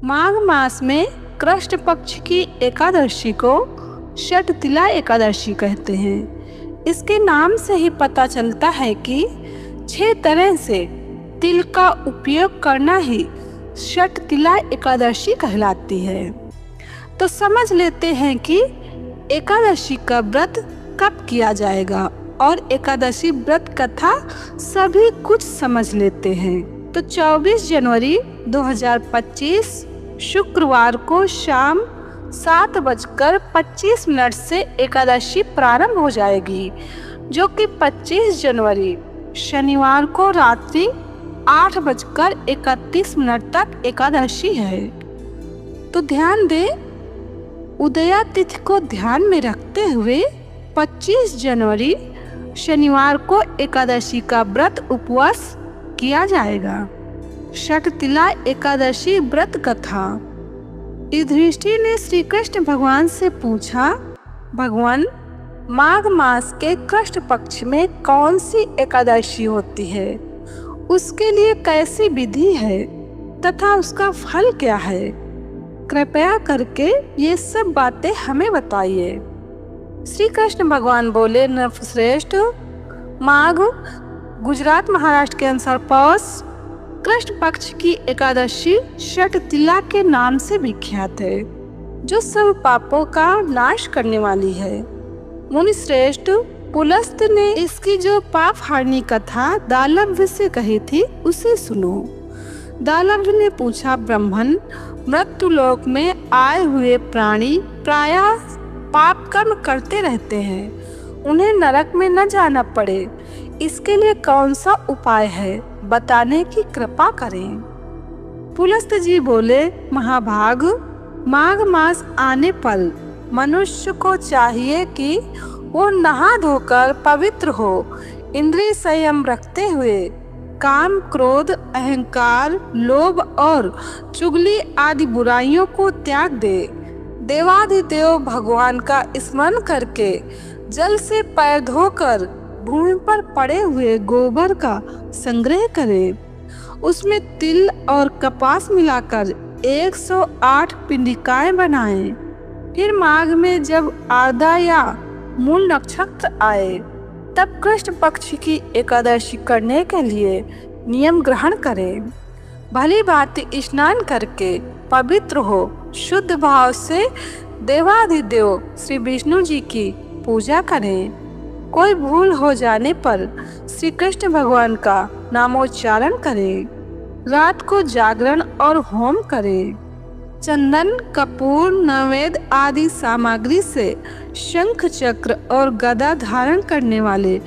माघ मास में कृष्ण पक्ष की एकादशी को षटतिला एकादशी कहते हैं। इसके नाम से ही पता चलता है कि 6 तरह से तिल का उपयोग करना ही षटतिला एकादशी कहलाती है। तो समझ लेते हैं कि एकादशी का व्रत कब किया जाएगा और एकादशी व्रत कथा सभी कुछ समझ लेते हैं। तो 24 जनवरी 2025 शुक्रवार को शाम 7:25 से एकादशी प्रारंभ हो जाएगी, जो कि 25 जनवरी शनिवार को रात्रि 8:31 तक एकादशी है। तो ध्यान दें, उदया तिथि को ध्यान में रखते हुए 25 जनवरी शनिवार को एकादशी का व्रत उपवास किया जाएगा। षटतिला एकादशी व्रत कथा। युधिष्ठिर ने श्री कृष्ण भगवान से पूछा, भगवान, माघ मास के कृष्ण पक्ष में कौन सी एकादशी होती है, उसके लिए कैसी विधि है तथा उसका फल क्या है? कृपया करके ये सब बातें हमें बताइए। श्री कृष्ण भगवान बोले, नरश्रेष्ठ, माघ गुजरात महाराष्ट्र के अनुसार पौष कृष्ण पक्ष की एकादशी षटतिला के नाम से विख्यात है, जो सब पापों का नाश करने वाली है। मुनि श्रेष्ठ, पुलस्त ने इसकी जो पाप हारनी कथा दालभ्य से कही थी उसे सुनो। दालभ्य ने पूछा, ब्राह्मण, मृत्यु लोक में आए हुए प्राणी प्रायः पाप कर्म करते रहते हैं, उन्हें नरक में न जाना पड़े, इसके लिए कौन सा उपाय है, बताने की कृपा करें। पुलस्त जी बोले, महाभाग, माघ मास आने पर मनुष्य को चाहिए कि वो नहा धोकर पवित्र हो, इंद्रिय संयम रखते हुए काम, क्रोध, अहंकार, लोभ और चुगली आदि बुराइयों को त्याग दे। देवाधिदेव भगवान का स्मरण करके जल से पैर धोकर भूमि पर पड़े हुए गोबर का संग्रह करें, उसमें तिल और कपास मिलाकर 108 पिंडिकाएं बनाएं। फिर माघ में जब आधा या मूल नक्षत्र आए तब कृष्ण पक्ष की एकादशी करने के लिए नियम ग्रहण करें। भली भांति स्नान करके पवित्र हो शुद्ध भाव से देवाधिदेव श्री विष्णु जी की पूजा करें। कोई भूल हो जाने पर श्री कृष्ण भगवान का नामोच्चारण करें। रात को जागरण और होम करें। चंदन, कपूर, नैवेद्य आदि सामग्री से शंख, चक्र और गदा धारण करने वाले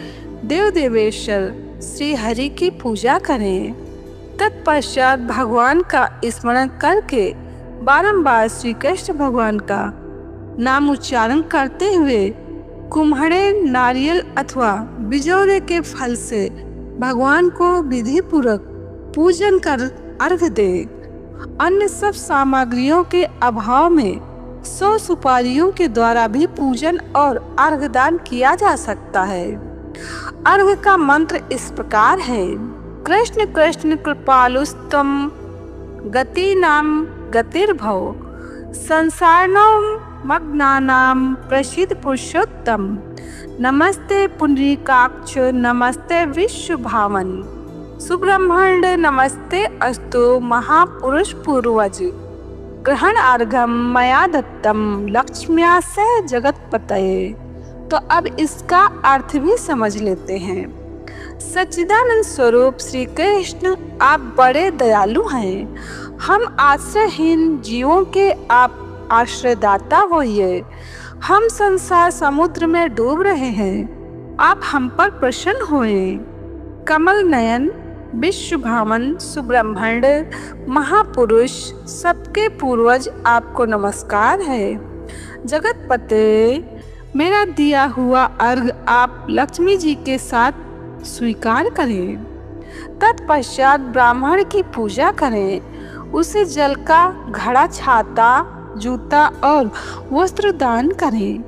देव देवेश्वर श्री हरि की पूजा करें। तत्पश्चात भगवान का स्मरण करके बारंबार श्री कृष्ण भगवान का नाम उच्चारण करते हुए कुम्हड़े, नारियल अथवा बिजौरे के फल से भगवान को विधि पूर्वक पूजन कर अर्घ्य दे। अन्य सब सामग्रियों के अभाव में 100 सुपारियों के द्वारा भी पूजन और अर्घ्य दान किया जा सकता है। अर्घ्य का मंत्र इस प्रकार है, कृष्ण कृष्ण कृपालुस्तम गतिनाम गतिर्भव संसारनम मग्नानाम प्रसिद्ध पुरुषोत्तम नमस्ते पुंडरीकाक्ष नमस्ते विश्व भावन सुब्रह्मण्ड नमस्ते अस्तु महापुरुष पूर्वज ग्रहण अर्घम मया दत्तम लक्ष्म्या से जगतपतये। तो अब इसका अर्थ भी समझ लेते हैं। सच्चिदानंद स्वरूप श्री कृष्ण, आप बड़े दयालु हैं। हम आश्रयहीन जीवों के आप आश्रयदाता होइए। हम संसार समुद्र में डूब रहे हैं, आप हम पर प्रसन्न होए। कमल नयन, विश्व भावन, सुब्रह्मण्ड, महापुरुष, सबके पूर्वज, आपको नमस्कार है। जगतपते, मेरा दिया हुआ अर्घ आप लक्ष्मी जी के साथ स्वीकार करें। तत्पश्चात ब्राह्मण की पूजा करें, उसे जल का घड़ा, छाता, जूता और वस्त्र दान करें।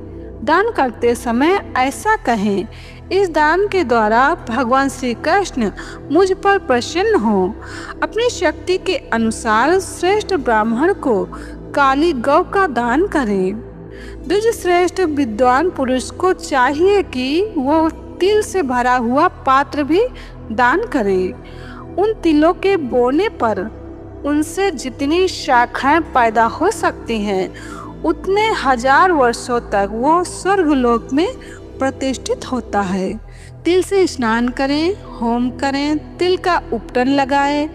दान करते समय ऐसा कहें, इस दान के द्वारा भगवान श्री कृष्ण मुझ पर प्रसन्न हो। अपनी शक्ति के अनुसार श्रेष्ठ ब्राह्मण को काली गौ का दान करें। द्विज श्रेष्ठ विद्वान पुरुष को चाहिए कि वो तिल से भरा हुआ पात्र भी दान करे। उन तिलों के बोने पर उनसे जितनी शाखाएं पैदा हो सकती हैं उतने हजार वर्षों तक वो स्वर्गलोक में प्रतिष्ठित होता है। तिल से स्नान करें, होम करें, तिल का उपटन लगाएं,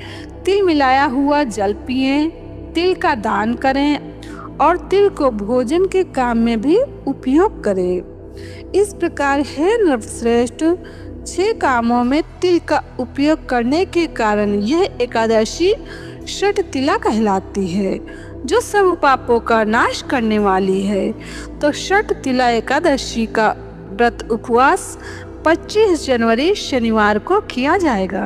तिल मिलाया हुआ जल पिएं, तिल का दान करें और तिल को भोजन के काम में भी उपयोग करें। इस प्रकार हे नरश्रेष्ठ 6 कामों में तिल का उपयोग करने के कारण यह एकादशी षट तिला कहलाती है, जो सब पापों का नाश करने वाली है। तो षट तिला एकादशी का व्रत उपवास 25 जनवरी शनिवार को किया जाएगा।